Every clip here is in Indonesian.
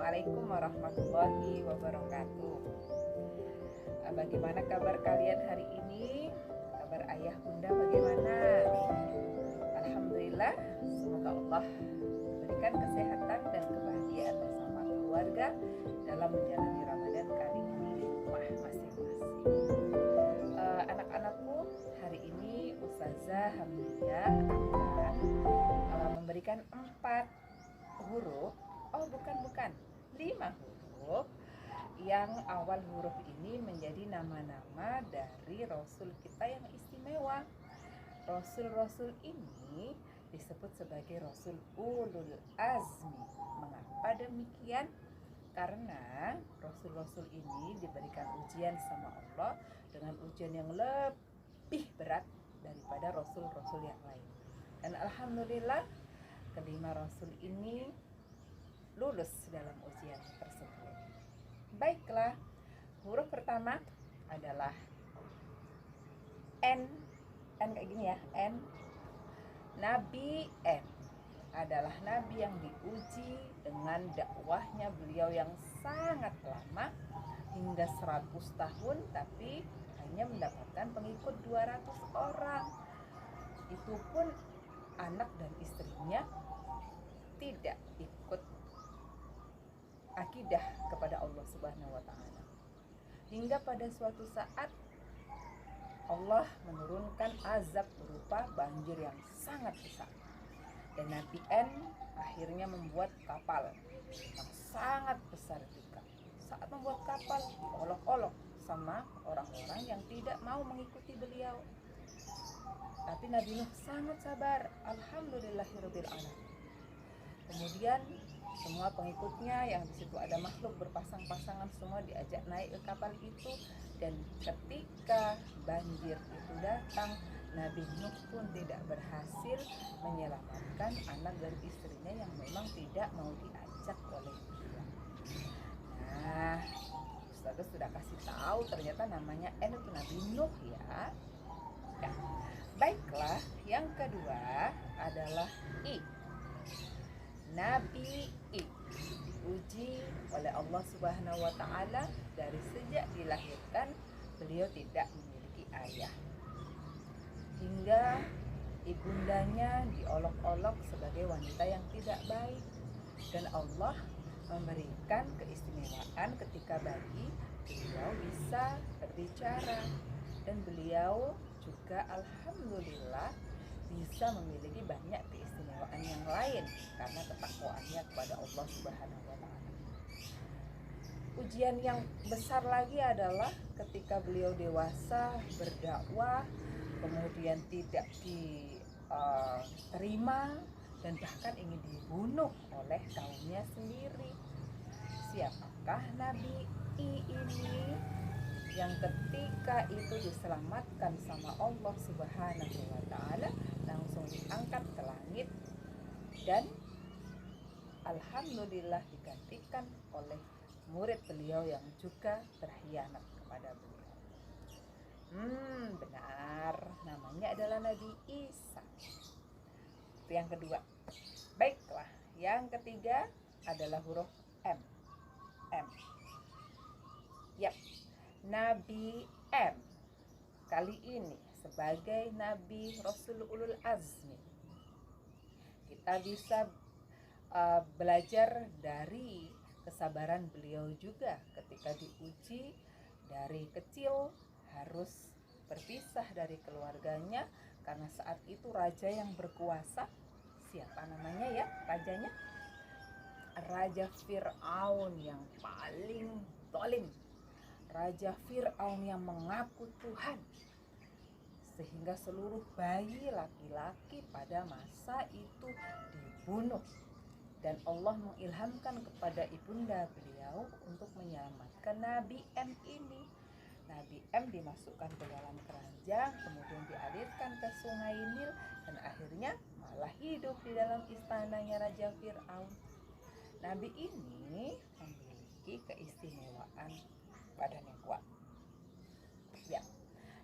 Assalamualaikum warahmatullahi wabarakatuh. Bagaimana kabar kalian hari ini? Kabar ayah bunda bagaimana? Alhamdulillah, semoga Allah berikan kesehatan dan kebahagiaan bersama keluarga dalam menjalani Ramadan kali ini di rumah masing-masing. Anak-anakku, hari ini Ustazah Hamdiah akan memberikan 4 huruf, bukan 5 huruf yang awal huruf ini menjadi nama-nama dari Rasul kita yang istimewa. Rasul-Rasul ini disebut sebagai Rasul Ulul Azmi. Mengapa demikian? Karena Rasul-Rasul ini diberikan ujian sama Allah dengan ujian yang lebih berat daripada Rasul-Rasul yang lain. Dan Alhamdulillah, kelima Rasul ini lulus dalam ujian tersebut. Baiklah, huruf pertama adalah N. N kayak gini ya, N. Nabi N adalah nabi yang diuji dengan dakwahnya beliau yang sangat lama hingga 100 tahun, tapi hanya mendapatkan pengikut 200 orang. Itu pun anak dan istrinya tidak ikut akidah kepada Allah Subhanahu wa taala. Hingga pada suatu saat Allah menurunkan azab berupa banjir yang sangat besar. Dan Nabi N akhirnya membuat kapal yang sangat besar juga. Saat membuat kapal diolok-olok sama orang-orang yang tidak mau mengikuti beliau. Tapi Nabi Nuh sangat sabar. Alhamdulillahirabbil alamin. Kemudian semua pengikutnya yang di situ ada makhluk berpasang-pasangan semua diajak naik ke kapal itu, dan ketika banjir itu datang, Nabi Nuh pun tidak berhasil menyelamatkan anak dan istrinya yang memang tidak mau diajak oleh beliau. Nah, Ustazah sudah kasih tahu ternyata namanya N itu Nabi Nuh ya. Baiklah, yang kedua adalah I. Nabi I diuji oleh Allah Subhanahu wa taala dari sejak dilahirkan beliau tidak memiliki ayah. Hingga ibundanya diolok-olok sebagai wanita yang tidak baik, dan Allah memberikan keistimewaan ketika bagi beliau bisa berbicara, dan beliau juga alhamdulillah bisa memiliki banyak keistimewaan yang lain karena ketakwaannya kepada Allah Subhanahu wa taala. Ujian yang besar lagi adalah ketika beliau dewasa berdakwah, kemudian tidak diterima dan bahkan ingin dibunuh oleh kaumnya sendiri. Siapakah Nabi I ini yang ketika itu diselamatkan sama Allah Subhanahu wa taala, langsung diangkat ke langit dan alhamdulillah digantikan oleh murid beliau yang juga berkhianat kepada beliau. Benar, namanya adalah Nabi Isa. Itu yang kedua. Baiklah, yang ketiga adalah huruf M. Yap, Nabi M kali ini sebagai Nabi Rasul Ulul Azmi. Kita bisa belajar dari kesabaran beliau juga ketika diuji dari kecil harus berpisah dari keluarganya karena saat itu raja yang berkuasa. Siapa namanya ya rajanya? Raja Fir'aun yang paling zalim. Raja Fir'aun yang mengaku Tuhan, sehingga seluruh bayi laki-laki pada masa itu dibunuh, dan Allah mengilhamkan kepada ibunda beliau untuk menyelamatkan Nabi M ini. Nabi M dimasukkan ke dalam keranjang, kemudian dialirkan ke sungai Nil, dan akhirnya malah hidup di dalam istananya Raja Fir'aun. Nabi ini memiliki keistimewaan badan yang kuat ya,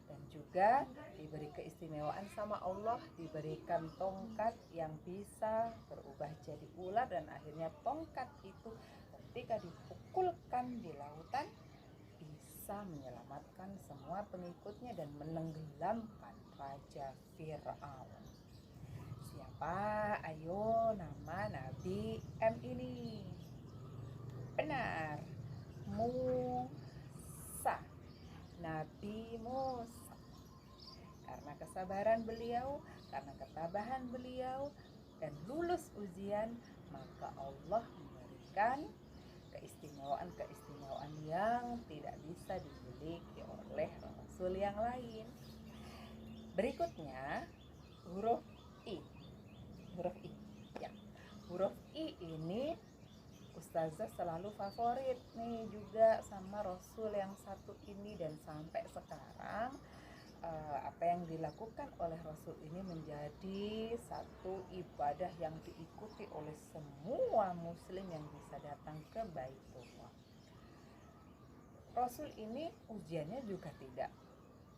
dan juga diberi keistimewaan sama Allah, diberikan tongkat yang bisa berubah jadi ular, dan akhirnya tongkat itu ketika dipukulkan di lautan bisa menyelamatkan semua pengikutnya dan menenggelamkan Raja Fir'aun. Siapa? Ayo, nama Nabi M ini. Benar, Musa. Nabi Musa. Karena kesabaran beliau, karena ketabahan beliau, dan lulus ujian, maka Allah memberikan keistimewaan-keistimewaan yang tidak bisa dimiliki oleh Rasul yang lain. Berikutnya, huruf I. Huruf I. Ya. Huruf I ini Ustazah selalu favorit nih juga sama Rasul yang satu ini, dan sampai sekarang apa yang dilakukan oleh Rasul ini menjadi satu ibadah yang diikuti oleh semua muslim yang bisa datang ke Baitullah. Rasul ini ujiannya juga tidak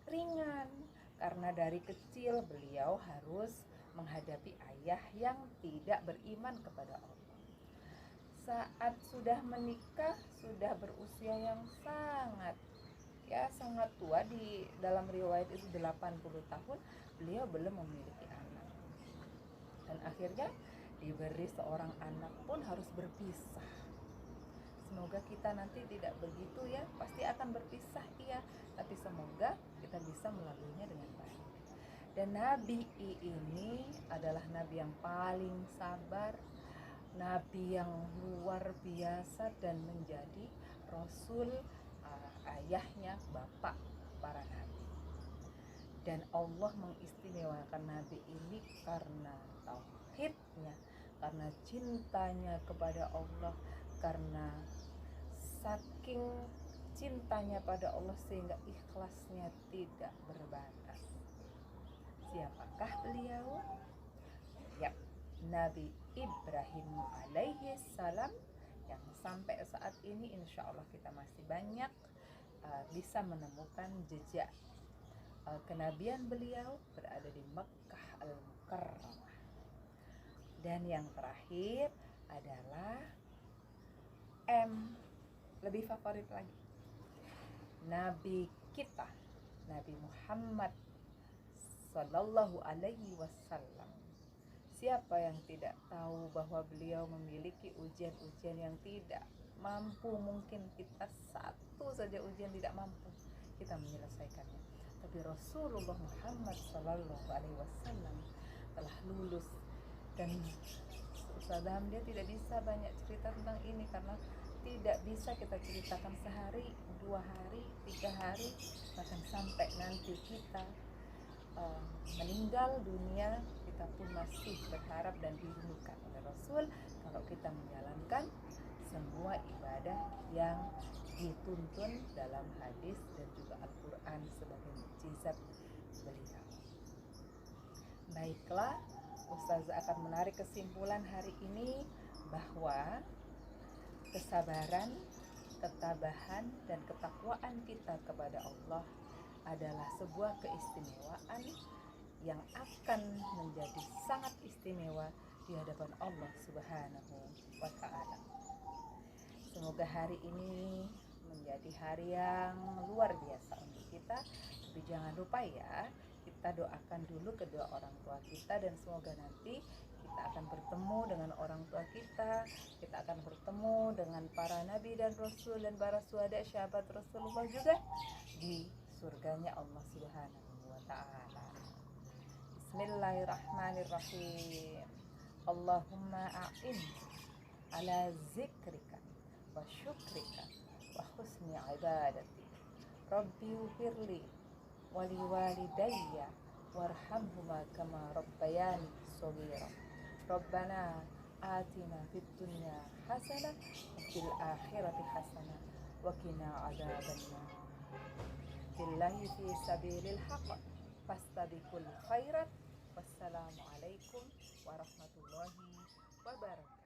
ringan, karena dari kecil beliau harus menghadapi ayah yang tidak beriman kepada Allah. Saat sudah menikah, sudah berusia yang sangat tua, di dalam riwayat itu 80 tahun, beliau belum memiliki anak. Dan akhirnya diberi seorang anak pun harus berpisah. Semoga kita nanti tidak begitu ya, pasti akan berpisah iya, tapi semoga kita bisa melaluinya dengan baik. Dan Nabi ini adalah Nabi yang paling sabar, Nabi yang luar biasa, dan menjadi Rasul ayahnya bapak para nabi. Dan Allah mengistimewakan Nabi ini karena tauhidnya, karena cintanya kepada Allah, karena saking cintanya pada Allah sehingga ikhlasnya tidak berbatas. Siapakah beliau? Ya, Nabi Ibrahim alaihi salam, yang sampai saat ini insya Allah kita masih banyak bisa menemukan jejak kenabian beliau berada di Mekkah Al-Mukarramah. Dan yang terakhir adalah M, lebih favorit lagi, Nabi kita, Nabi Muhammad Sallallahu Alaihi Wasallam. Siapa yang tidak tahu bahwa beliau memiliki ujian-ujian yang tidak mampu, mungkin kita satu saja ujian tidak mampu kita menyelesaikannya, tapi Rasulullah Muhammad Sallallahu Alaihi Wasallam telah lulus. Dan Ustazah dia tidak bisa banyak cerita tentang ini karena tidak bisa kita ceritakan sehari, 2 hari, 3 hari, bahkan sampai nanti kita meninggal dunia, kita pun masih berharap dan dirindukan oleh Rasul kalau kita menjalankan semua ibadah yang dituntun dalam hadis dan juga Al-Quran sebagai mukjizat beliau. Baiklah, Ustazah akan menarik kesimpulan hari ini bahwa kesabaran, ketabahan, dan ketakwaan kita kepada Allah adalah sebuah keistimewaan yang akan menjadi sangat istimewa di hadapan Allah Subhanahu wa Ta'ala. Semoga hari ini menjadi hari yang luar biasa untuk kita. Tapi jangan lupa ya, kita doakan dulu kedua orang tua kita, dan semoga nanti kita akan bertemu dengan orang tua kita akan bertemu dengan para nabi dan rasul dan para syuhada sahabat Rasulullah juga di surganya Allah Subhanahu wa Ta'ala. Bismillahirrahmanirrahim. Allahumma a'in ala zikrika wa syukrika wa husni ibadati. Rabbi ufirli wali walidayya warhamhuma kama rabbayani shaghira. Rabbana atina fid dunya hasanah wa fil akhirati hasanah wa qina adzabannar. Billahi fi sabilil haqq fastabiqul khairat. Wassalamualaikum warahmatullahi wabarakatuh.